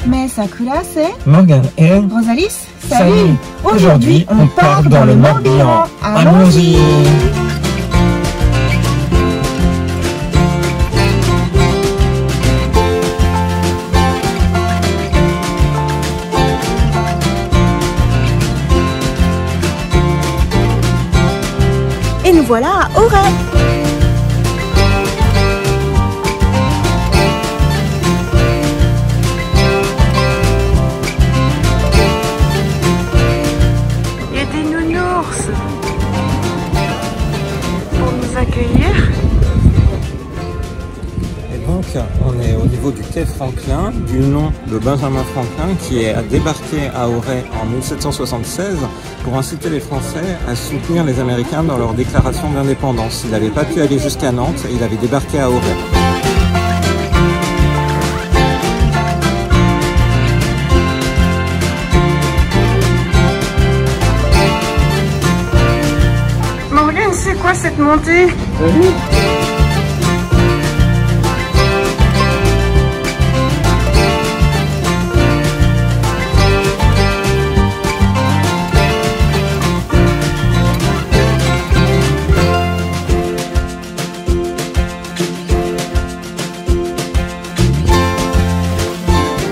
Mais Sakura, c'est Morgan et Rosalis. Salut. Aujourd'hui, on part dans le Morbihan. Allons-y. Et nous voilà à Auray. Il y a des nounours pour nous accueillir. Et donc, on est au niveau du quai Franklin, du nom de Benjamin Franklin, qui a débarqué à Auray en 1776 pour inciter les Français à soutenir les Américains dans leur déclaration d'indépendance. Il n'avait pas pu aller jusqu'à Nantes et il avait débarqué à Auray. Morgane, c'est quoi cette montée?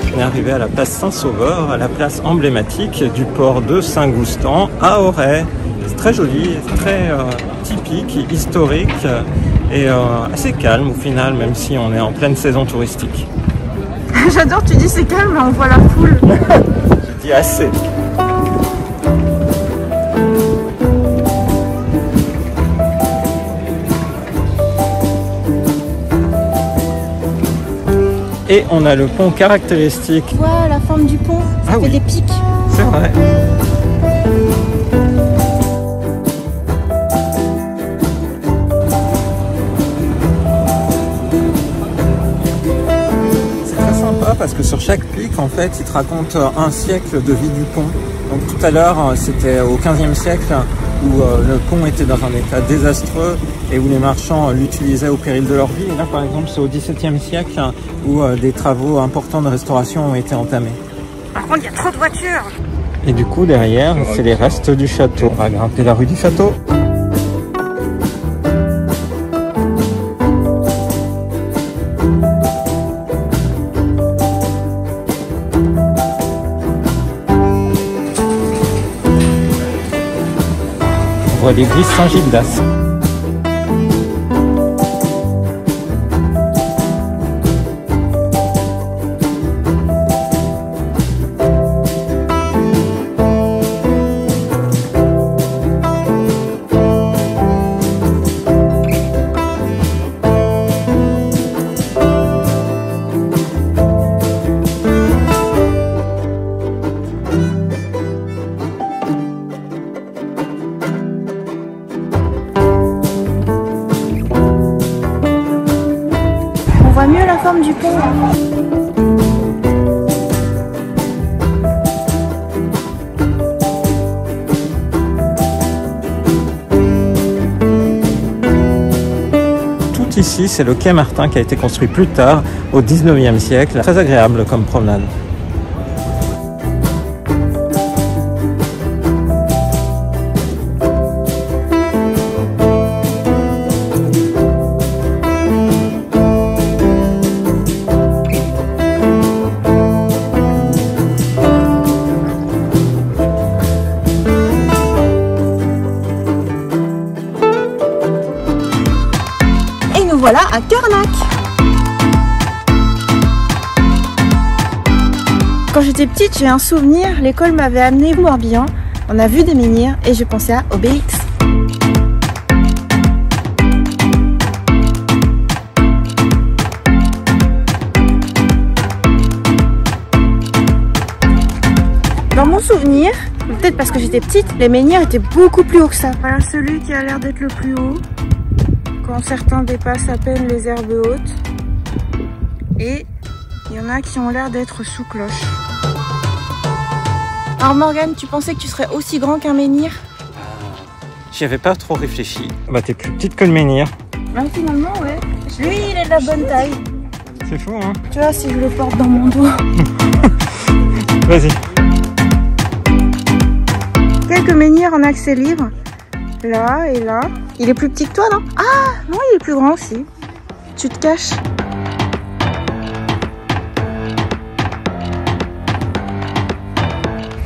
On est arrivé à la place Saint-Sauveur, à la place emblématique du port de Saint-Goustan à Auray. C'est très joli, très typique, historique et assez calme au final, même si on est en pleine saison touristique. J'adore, tu dis c'est calme, mais on voit la foule. Je dis assez. Et on a le pont caractéristique. Tu vois la forme du pont, ça fait des pics. C'est vrai. C'est très sympa parce que sur chaque pic, en fait, il te raconte un siècle de vie du pont. Donc tout à l'heure, c'était au 15e siècle où le pont était dans un état désastreux et où les marchands l'utilisaient au péril de leur vie. Et là, par exemple, c'est au XVIIe siècle où des travaux importants de restauration ont été entamés. Par contre, il y a trop de voitures. Et du coup, derrière, c'est les restes du château. On va grimper la rue du château. On voit l'église Saint-Gildas. On voit mieux la forme du pont. Tout ici, c'est le quai Martin qui a été construit plus tard, au 19e siècle. Très agréable comme promenade. Nous voilà à Carnac. Quand j'étais petite, j'ai un souvenir, l'école m'avait amené au Morbihan, on a vu des menhirs et je pensais à Obélix. Dans mon souvenir, peut-être parce que j'étais petite, les menhirs étaient beaucoup plus hauts que ça. Voilà celui qui a l'air d'être le plus haut. Quand certains dépassent à peine les herbes hautes. Et il y en a qui ont l'air d'être sous cloche. Alors Morgane, tu pensais que tu serais aussi grand qu'un menhir? J'y avais pas trop réfléchi. Bah t'es plus petite que le menhir. Bah finalement ouais. Lui il est de la bonne taille. C'est fou hein. Tu vois si je le porte dans mon dos. Vas-y. Quelques menhirs en accès libre. Là et là. Il est plus petit que toi, non? Ah, non, il est plus grand aussi. Tu te caches.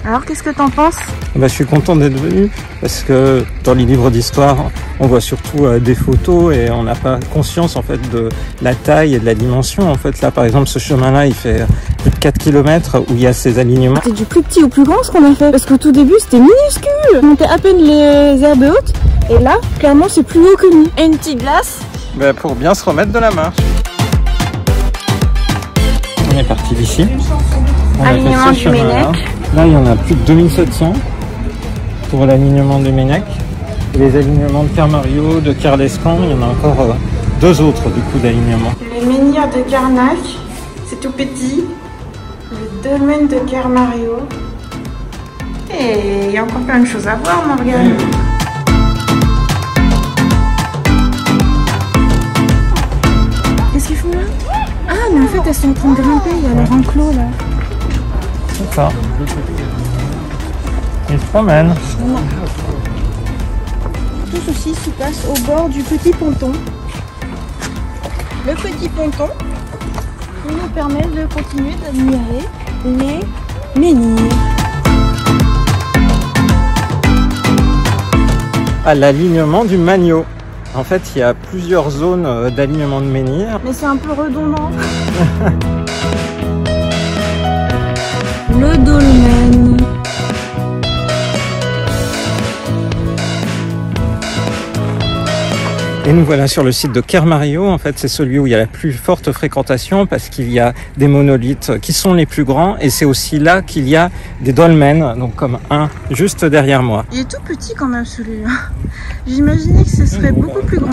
Alors, qu'est-ce que t'en penses? Bah, je suis content d'être venu parce que dans les livres d'histoire, on voit surtout des photos et on n'a pas conscience en fait de la taille et de la dimension. En fait, là, par exemple, ce chemin-là, il fait plus de 4 km où il y a ces alignements. C'est du plus petit au plus grand ce qu'on a fait. Parce qu'au tout début, c'était minuscule. On montait à peine les herbes hautes. Et là, clairement, c'est plus haut que nous. Et une petite glace. Bah, pour bien se remettre de la marche. On est parti d'ici. Alignement du Meinec. Là, il y en a plus de 2700 pour l'alignement de Meinec. Les alignements de Kermario, de Kerlescan, il y en a encore 2 autres du coup d'alignements. Les menhirs de Carnac, c'est tout petit. Le dolmen de Kermario. Et il y a encore plein de choses à voir, Morgane. Qu'est-ce qu'ils font là? Ah, mais en fait, elles sont en train de grimper. Il y a leur enclos là. C'est ça. Ils se promènent. Tout ceci se passe au bord du petit ponton. Le petit ponton qui nous permet de continuer d'admirer les menhirs. À l'alignement du Magno. En fait, il y a plusieurs zones d'alignement de menhirs. Mais c'est un peu redondant. Le dolmen. Et nous voilà sur le site de Kermario. En fait, c'est celui où il y a la plus forte fréquentation parce qu'il y a des monolithes qui sont les plus grands et c'est aussi là qu'il y a des dolmens, donc comme un juste derrière moi. Il est tout petit quand même celui-là. J'imaginais que ce serait beaucoup plus grand.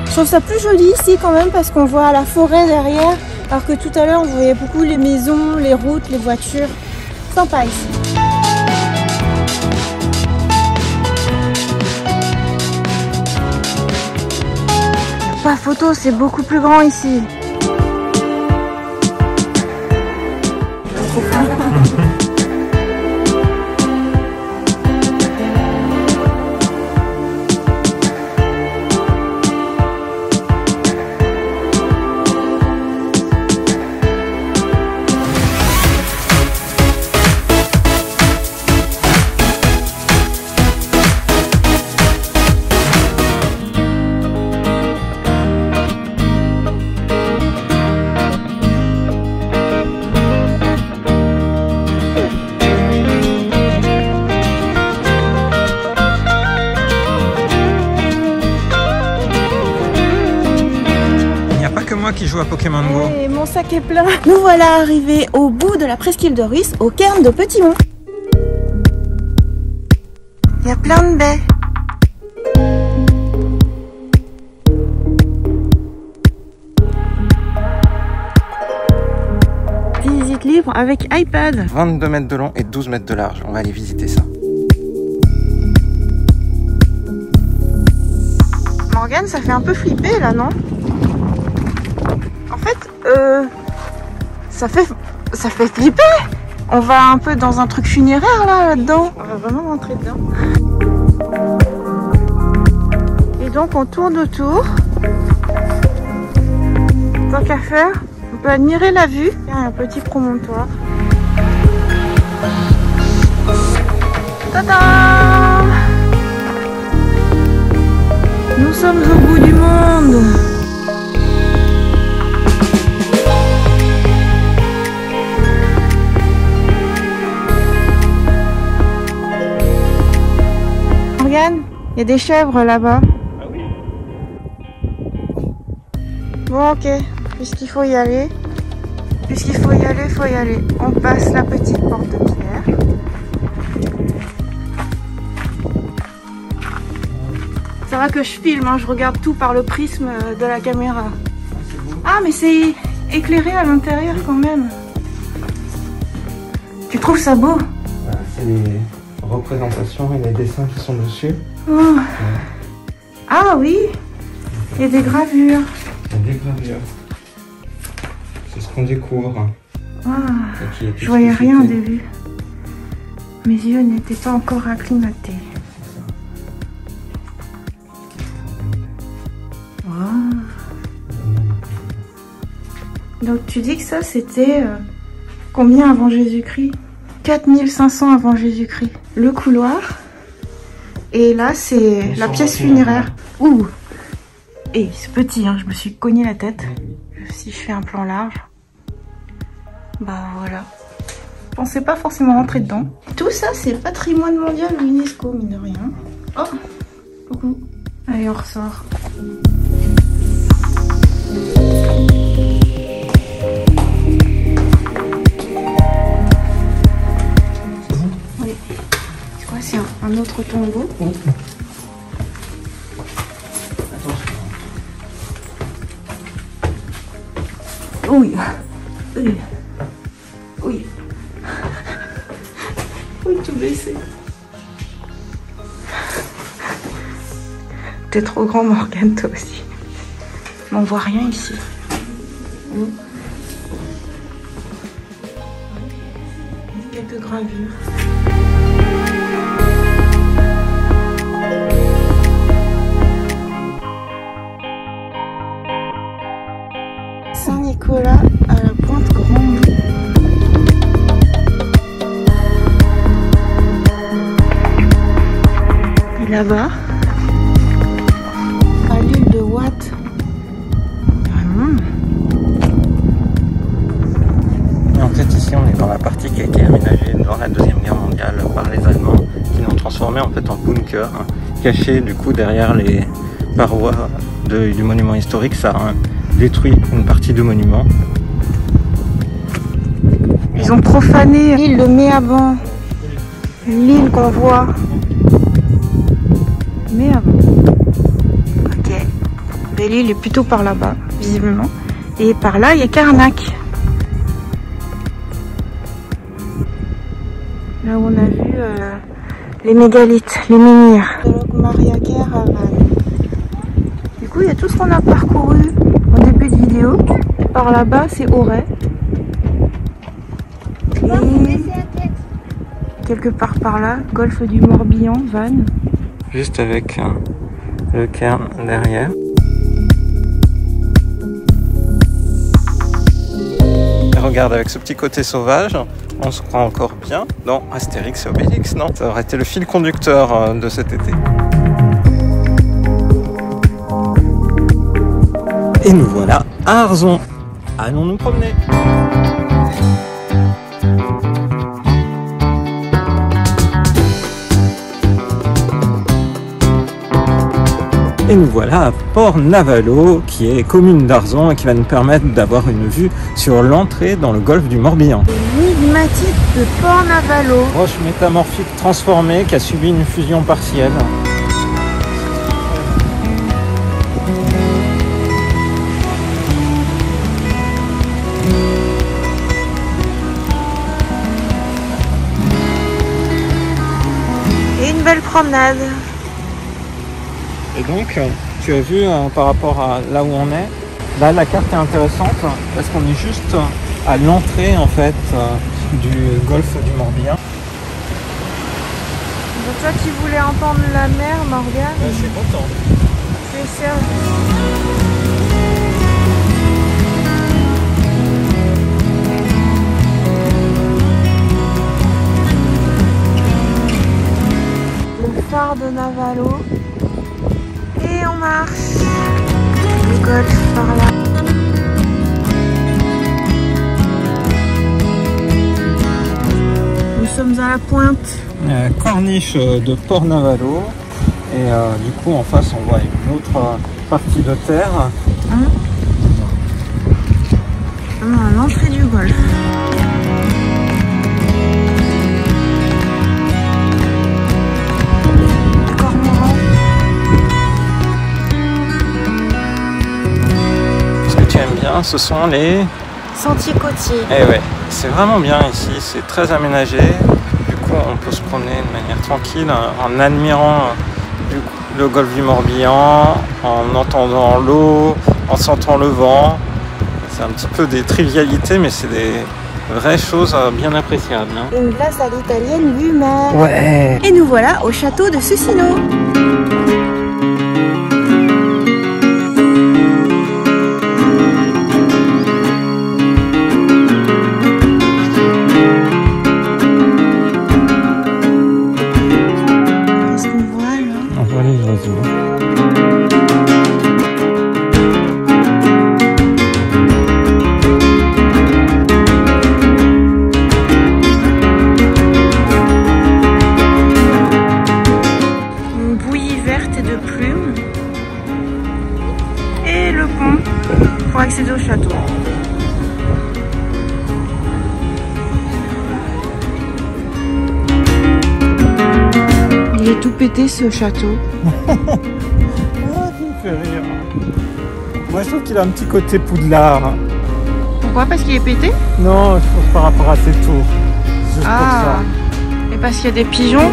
Je trouve ça plus joli ici quand même parce qu'on voit la forêt derrière. Alors que tout à l'heure, on voyait beaucoup les maisons, les routes, les voitures. Sympa ici. Pas photo, c'est beaucoup plus grand ici. Qui joue à Pokémon Go. Et mon sac est plein. Nous voilà arrivés au bout de la presqu'île de Rhuys, au cairn de Petit-Mont. Il y a plein de baies. Visite libre avec iPad. 22 mètres de long et 12 mètres de large. On va aller visiter ça. Morgane, ça fait un peu flipper là, non? En fait, ça fait flipper. On va un peu dans un truc funéraire là-dedans. On va vraiment rentrer dedans. Et donc on tourne autour. Tant qu'à faire, on peut admirer la vue. Il y a un petit promontoire. Tada! Nous sommes au bout du monde. Il y a des chèvres là-bas. Ah oui. Bon, ok. Puisqu'il faut y aller. Faut y aller. On passe la petite porte de pierre. Ça va que je filme, hein, je regarde tout par le prisme de la caméra. Ah, mais c'est éclairé à l'intérieur quand même. Tu trouves ça beau? C'est les représentation et les dessins qui sont dessus. Oh. Ah oui, il y a des gravures. Il y a des gravures. C'est ce qu'on découvre. Ah. Je voyais rien au début. Mes yeux n'étaient pas encore acclimatés. Wow. Donc tu dis que ça c'était combien avant Jésus-Christ? 4500 avant Jésus-Christ. Le couloir. Et là c'est la pièce funéraire. Ouh. Et c'est petit, hein, je me suis cogné la tête. Si je fais un plan large. Bah voilà. Je pensais pas forcément rentrer dedans. Tout ça c'est patrimoine mondial de l'UNESCO, mine de rien. Oh, coucou. Allez, on ressort. Oui. C'est quoi, c'est un autre tombeau? Oui. Oui. Oui. Oui, tout baissé. T'es trop grand, Morgane, toi aussi. Mais on voit rien ici. Quelques gravures. Saint-Nicolas à la Pointe Grande. Et là-bas, à l'île de Watt. Et en fait ici on est dans la partie qui a été aménagée dans la Deuxième Guerre mondiale par les Allemands, qui l'ont transformé en fait en bunker, caché du coup derrière les parois du monument historique. Ça a détruit une partie du monument. Ils ont profané l'île de Méaban, l'île qu'on voit. Méaban. Ok. Mais l'île est plutôt par là-bas, visiblement. Et par là, il y a Carnac. Là où on a vu les mégalithes, les menhirs. Maria Guerre à Vannes. Du coup, il y a tout ce qu'on a parcouru en début de vidéo. Par là-bas, c'est Auray. Et quelque part par là, golfe du Morbihan, Vannes. Juste avec le cairn derrière. Et regarde, avec ce petit côté sauvage, on se croit encore bien dans Astérix et Obélix, non? Ça aurait été le fil conducteur de cet été. Et nous voilà à Arzon. Allons nous promener. Et nous voilà à Port-Navalo, qui est commune d'Arzon et qui va nous permettre d'avoir une vue sur l'entrée dans le golfe du Morbihan. L'énigmatique de Port-Navalo. Roche métamorphique transformée qui a subi une fusion partielle. Et une belle promenade. Et donc, tu as vu par rapport à là où on est, là la carte est intéressante parce qu'on est juste à l'entrée en fait du golfe du Morbihan. Donc toi qui voulais entendre la mer, Morgane, Je suis content. tu es servi. Le phare de Navalo. Et on marche. Le golfe par là. Nous sommes à la pointe. Corniche de Port-Navalo. Et du coup en face on voit une autre partie de terre. À l'entrée du golfe. Bien, ce sont les sentiers côtiers. Eh ouais, c'est vraiment bien ici, c'est très aménagé. Du coup on peut se promener de manière tranquille en admirant le golfe du Morbihan, en entendant l'eau, en sentant le vent. C'est un petit peu des trivialités, mais c'est des vraies choses bien appréciables. Hein. Une glace à l'italienne vue mer. Ouais. Et nous voilà au château de Susino. Qu'est-ce qu'on voit là? On voit les oiseaux. Pour accéder au château. Il est tout pété ce château. Ah, qui me fait rire. Moi je trouve qu'il a un petit côté Poudlard. Pourquoi? Parce qu'il est pété? Non, je trouve par rapport à ses tours. Juste pour ça. Et parce qu'il y a des pigeons?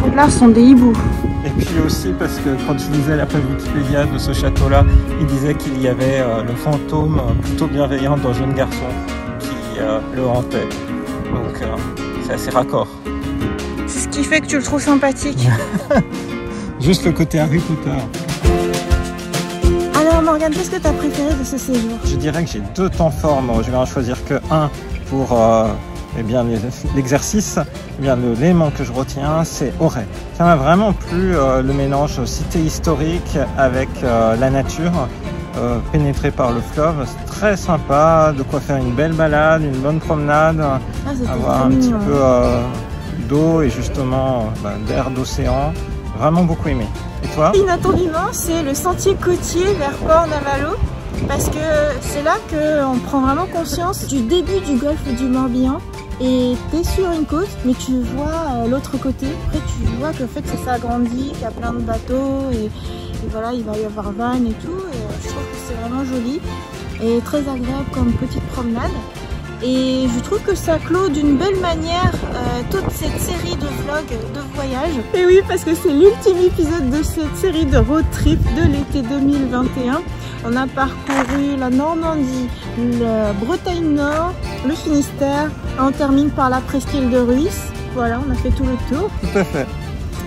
Poudlard sont des hiboux. Et puis aussi parce que quand je lisais la page Wikipédia de ce château-là, il disait qu'il y avait le fantôme plutôt bienveillant d'un jeune garçon qui le hantait. Donc c'est assez raccord. C'est ce qui fait que tu le trouves sympathique. Juste le côté Harry Potter. Alors Morgane, qu'est-ce que tu as préféré de ce séjour? Je dirais que j'ai deux temps forts. Je vais en choisir que un pour l'exercice. L'élément que je retiens, c'est Auray. Ça m'a vraiment plu le mélange cité historique avec la nature pénétrée par le fleuve. C'est très sympa, de quoi faire une belle balade, une bonne promenade, avoir un petit peu d'eau et justement d'air d'océan. Vraiment beaucoup aimé. Et toi? Inattendument, c'est le sentier côtier vers Port-Navalo. Parce que c'est là qu'on prend vraiment conscience du début du golfe du Morbihan. Et tu es sur une côte, mais tu vois l'autre côté. Après, tu vois qu'en fait, ça s'agrandit, qu'il y a plein de bateaux. Et voilà, il va y avoir vannes et tout. Et je trouve que c'est vraiment joli et très agréable comme petite promenade. Et je trouve que ça clôt d'une belle manière toute cette série de vlogs de voyage. Et oui, parce que c'est l'ultime épisode de cette série de road trip de l'été 2021. On a parcouru la Normandie, la Bretagne Nord, le Finistère. On termine par la presqu'île de Ruisse. Voilà, on a fait tout le tour. Tout à fait.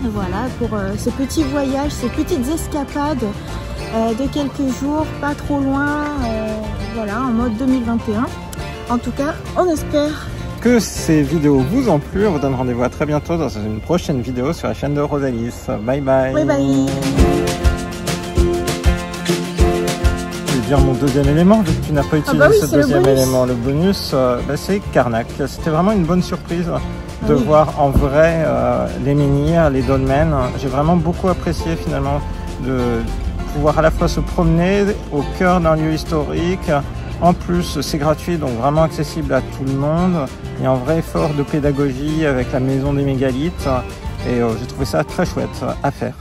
Et voilà, pour ce petit voyage, ces petites escapades de quelques jours, pas trop loin, voilà, en mode 2021. En tout cas, on espère que ces vidéos vous ont plu. On vous donne rendez-vous à très bientôt dans une prochaine vidéo sur la chaîne de Rosalis. Bye bye. Bye bye. Je vais dire mon deuxième élément, vu que tu n'as pas utilisé ce deuxième élément. Le bonus, c'est Carnac. C'était vraiment une bonne surprise de voir en vrai les menhirs, les dolmens. J'ai vraiment beaucoup apprécié finalement de pouvoir à la fois se promener au cœur d'un lieu historique. En plus, c'est gratuit, donc vraiment accessible à tout le monde. Il y a un vrai effort de pédagogie avec la maison des mégalithes et j'ai trouvé ça très chouette à faire.